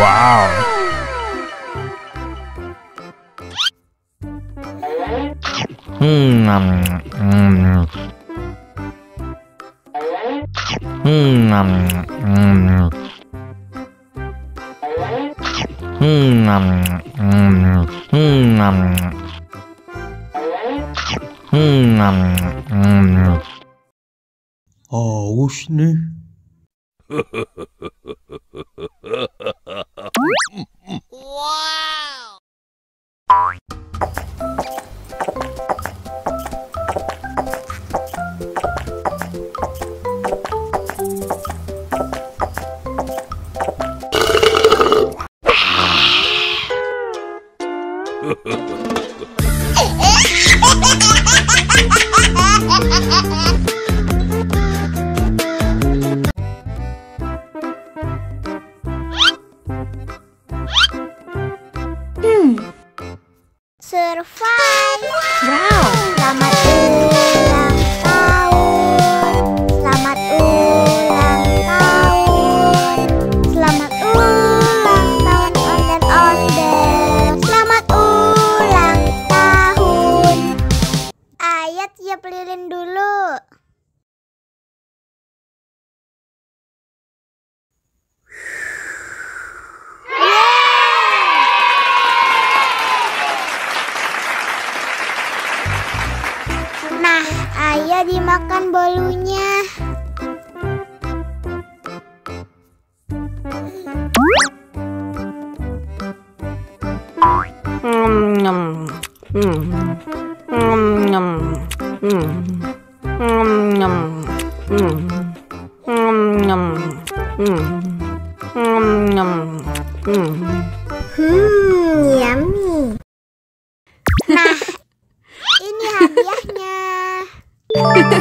Wow. Haus nih. Wow. Survive. Wow. Selamat ulang tahun. Selamat ulang tahun. Selamat ulang tahun ondel-ondel. Selamat ulang tahun. Ayat tiup lilin dulu. Nah, ayo dimakan bolunya. Yummy. Nah, ini hadiahnya. Wow.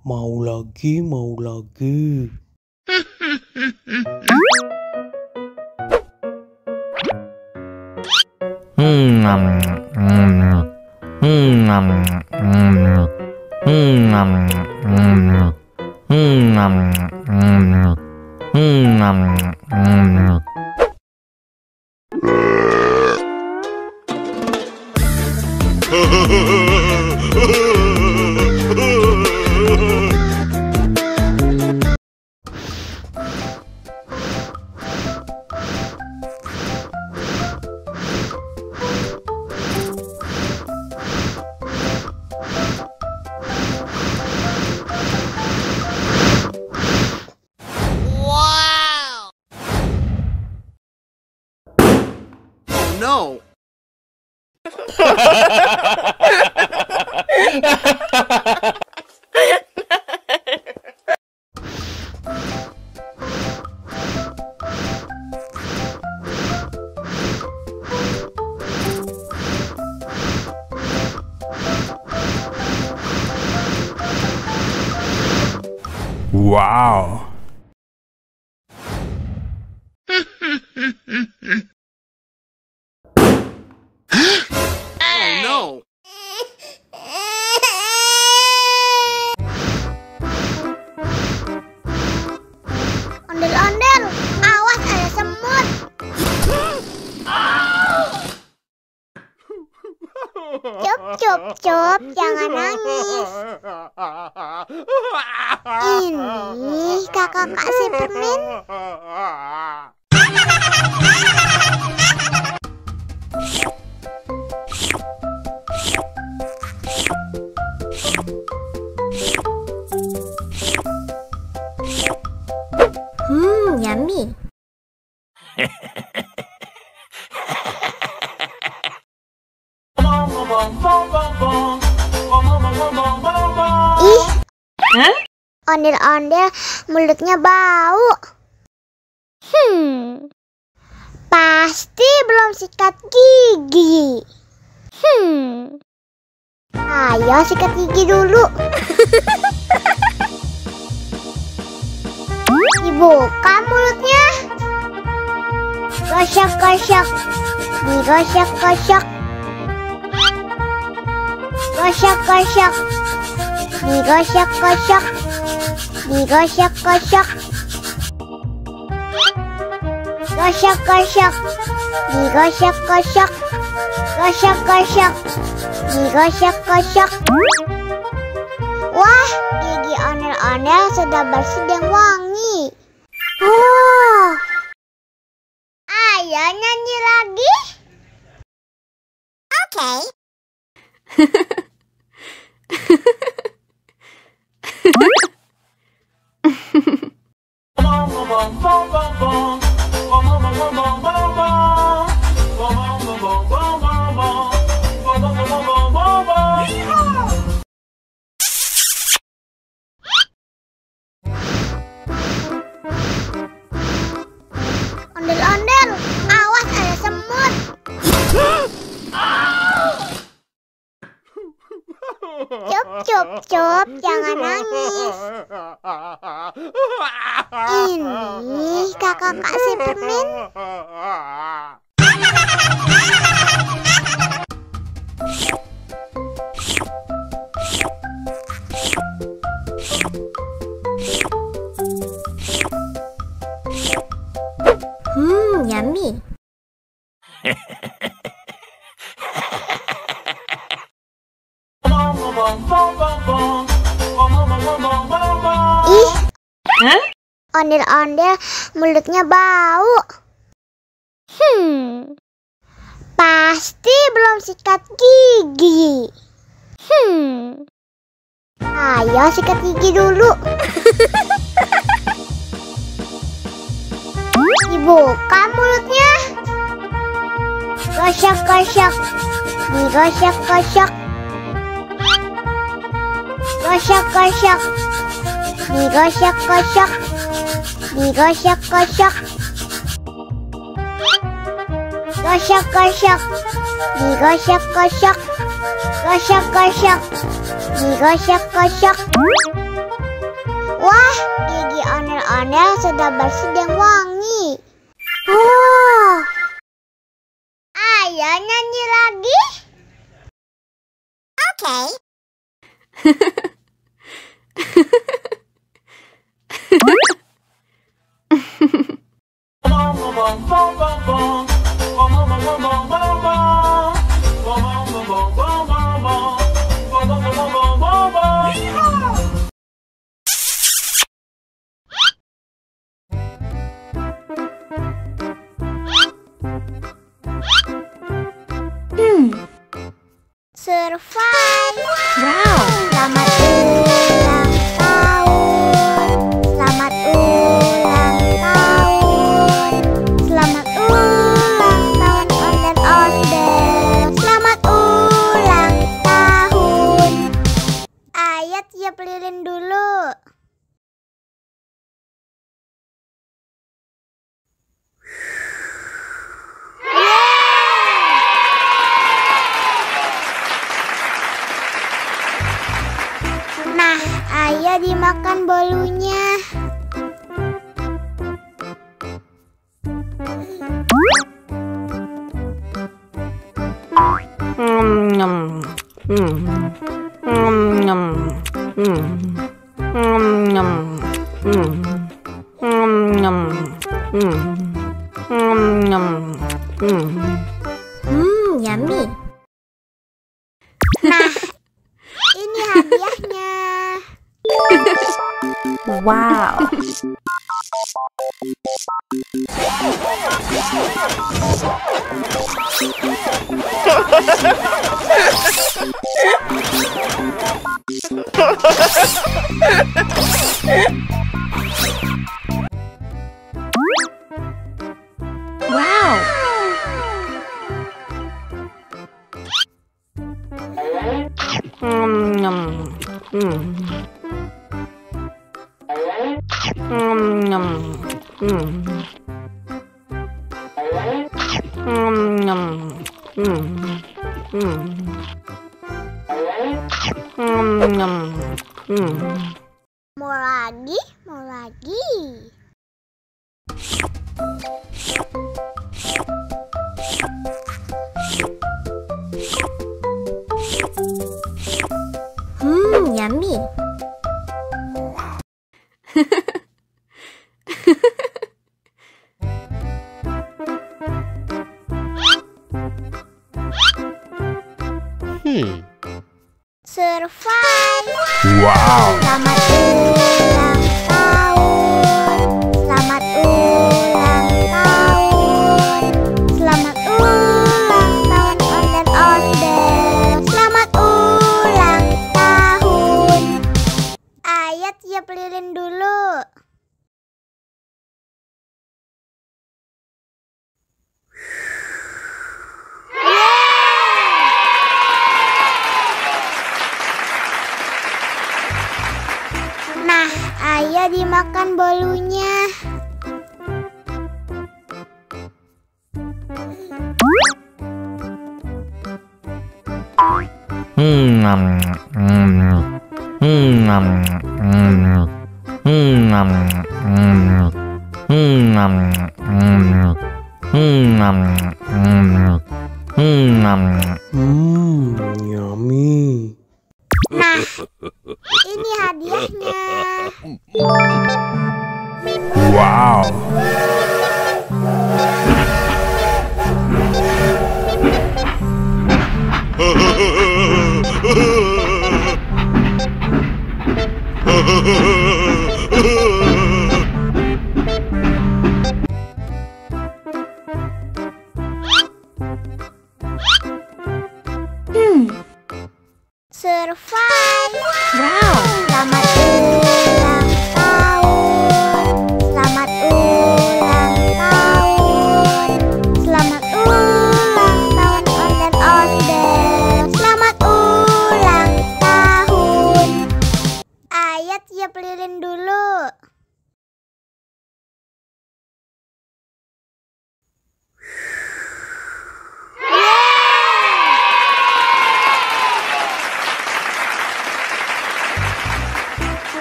Mau lagi. Mau lagi. Wow. No. Wow. Cup, cup, cup, jangan nangis. Ini kakak kasih permen. Yummy. Ih, ondel-ondel mulutnya bau. Pasti belum sikat gigi. Ayo sikat gigi dulu. Dibuka mulutnya. Gosok-gosok. Digosok-gosok. Gosok-gosok. Digosok-gosok. Digosok-gosok. Gosok-gosok. Digosok-gosok. Gosok-gosok. Digosok-gosok. Wah, gigi ondel-ondel sudah bersih dan wangi. Oh, ayo nyanyi lagi. Oke. Ondel-ondel, awas ada semut. Cup, cup, cup, jangan nangis. Ini kakak kasih permen. Yummy. Ih, ondel-ondel mulutnya bau. Pasti belum sikat gigi. Ayo sikat gigi dulu. Dibuka mulutnya. Gosok-gosok. Digosok-gosok. Gosok-gosok. Digosok-gosok. Digosok-gosok. Gosok-gosok. Digosok-gosok. Gosok-gosok. Digosok-gosok. Wah, gigi ondel-ondel sudah bersih dan wangi. Oh, ayo nyanyi lagi. Oke. Survive. Wow. Selamat ulang tahun. Selamat ulang tahun. Selamat ulang tahun ondel-ondel. Selamat ulang tahun. Ayo tiup lilin dulu. Nah, ayo dimakan bolunya. Yummy. Wow. Wow. Mau lagi, mau lagi. Yummy. Survive. Wow. Selamat ulang tahun. Selamat ulang tahun. Selamat ulang tahun ondel-ondel. Selamat ulang tahun. Ayat tiup lilin dulu. Nah, ayo dimakan bolunya. Yummy. Nah, ini hadiahnya. Wow. Survive. Wow. Selamat ulang tahun. Selamat ulang tahun. Selamat ulang tahun ondel-ondel. Selamat ulang tahun. Ayat tiup lilin dulu.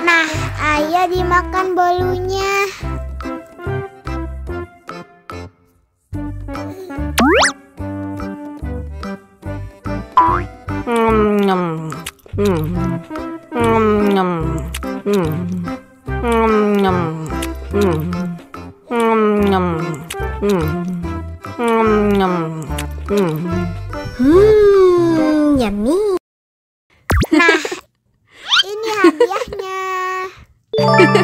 Nah, ayo dimakan bolunya. Yummy. Nah, ini hadiahnya. Wow.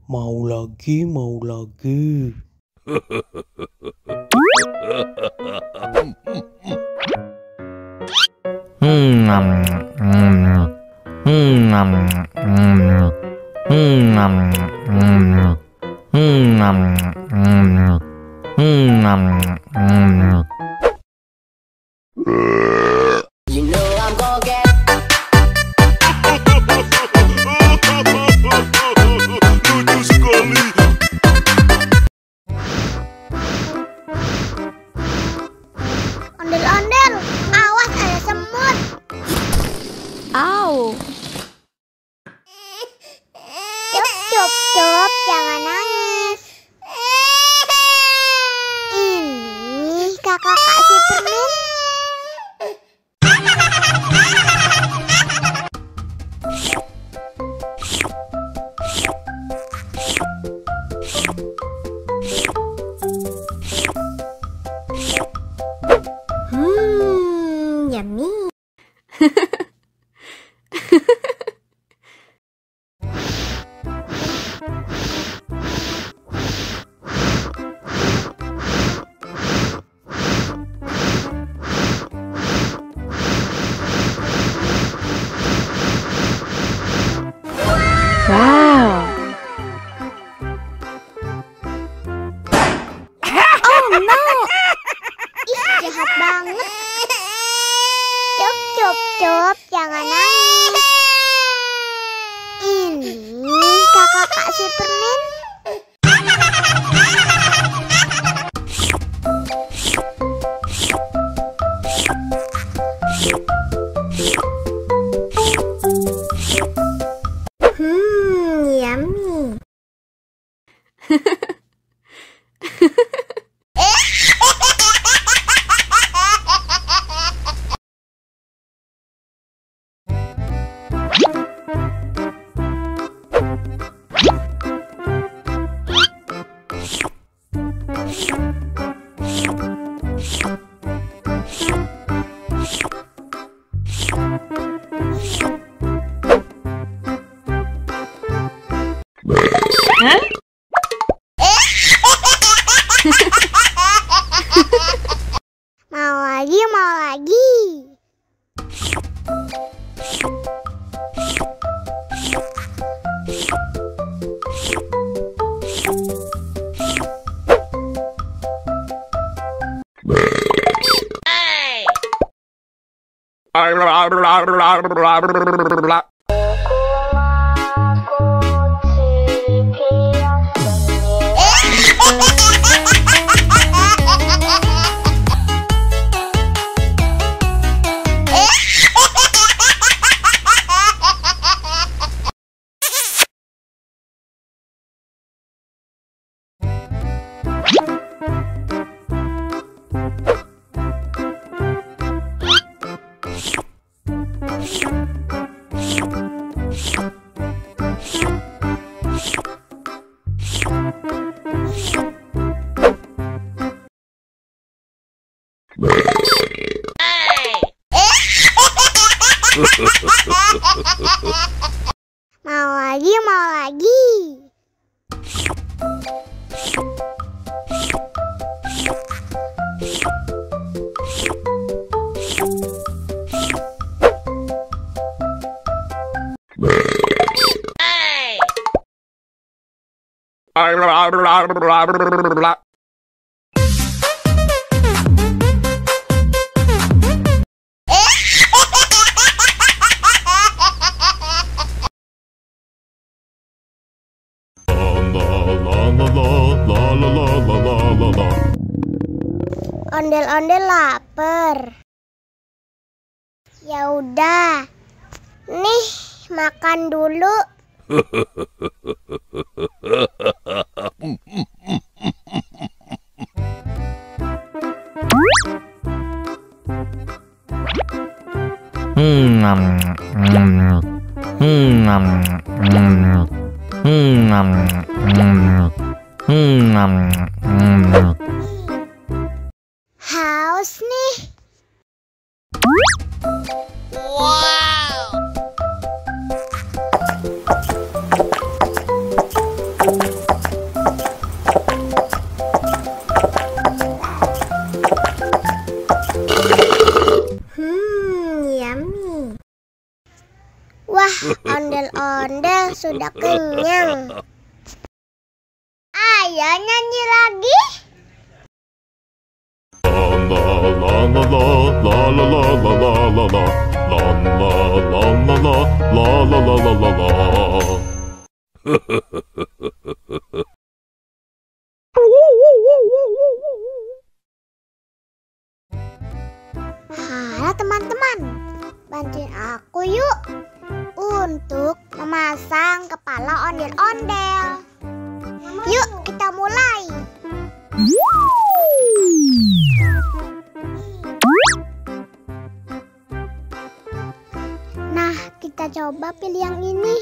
Mau lagi, mau lagi. Ondel-ondel, awas ada semut. Mau lagi, mau lagi. Mau lagi, mau lagi. Ondel-ondel lapar. Ya udah. Nih, makan dulu. Haus nih. Yummy. Wah, ondel-ondel sudah kenyang. Ayo nyanyi lagi. Halo teman-teman, bantuin aku yuk untuk memasang kepala ondel-ondel. Yuk kita mulai. Nah, kita coba pilih yang ini.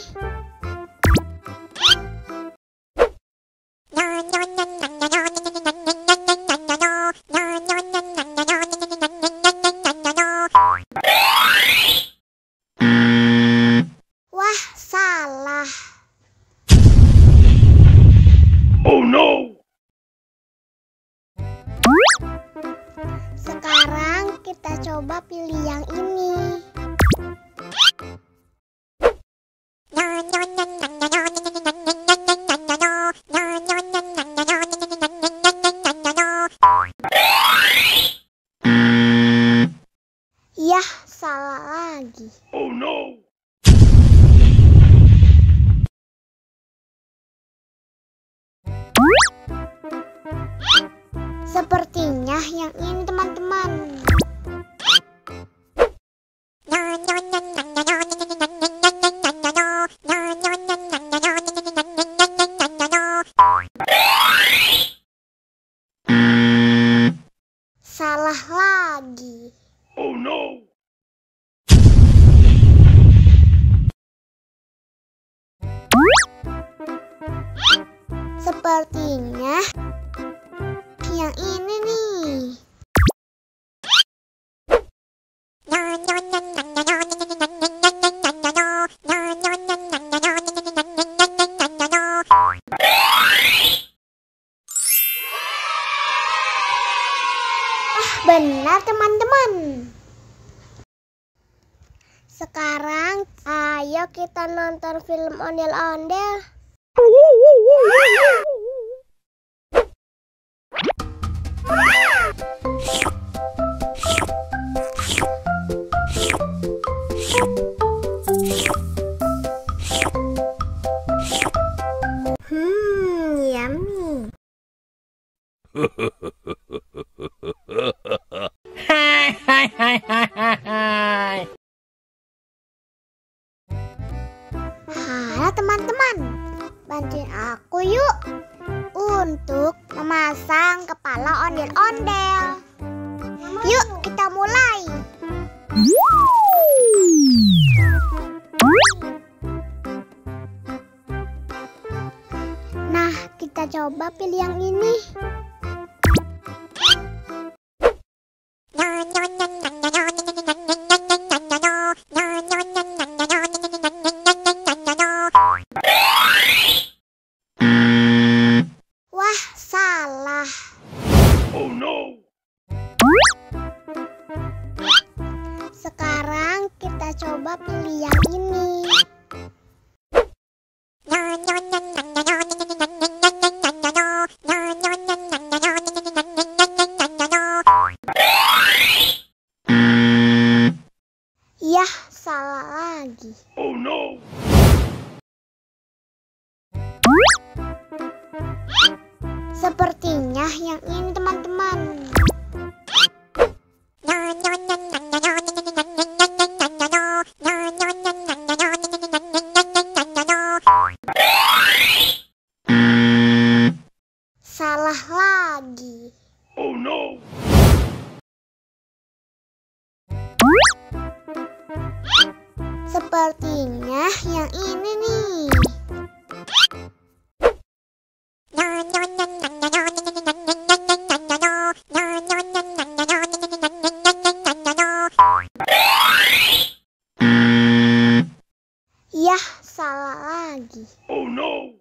Wah, salah. Oh no! Sekarang kita coba pilih yang ini. Yah, salah lagi. Oh no! Sepertinya yang ini teman-teman. Salah lagi. Oh no! Sepertinya yang ini nih. Benar teman-teman. Sekarang ayo kita nonton film ondel-ondel. Yummy. Halo teman-teman, bantuin aku yuk untuk memasang kepala ondel-ondel. Yuk kita mulai. Nah, kita coba pilih yang ini. Wah, salah. Oh no! Sekarang kita coba pilih yang ini. Yah, salah lagi. Oh no! Sepertinya yang ini teman-teman. Salah lagi. Oh no! Sepertinya yang ini nih. Yah, salah lagi. Oh no!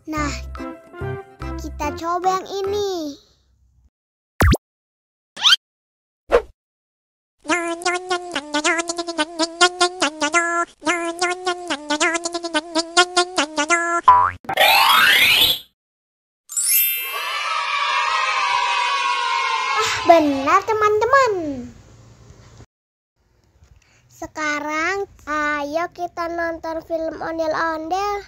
Nah, kita coba yang ini. Benar teman-teman. Sekarang ayo kita nonton film ondel-ondel.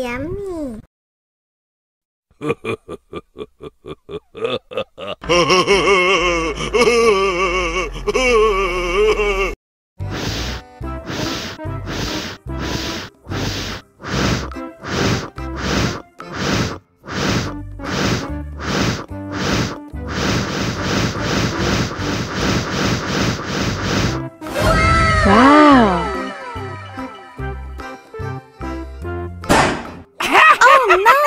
Yummy. Wow. Oh no.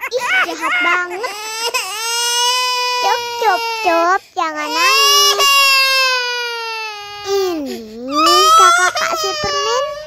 Ih, jahat banget. Cop, jangan nangis. Ini kakak Superman.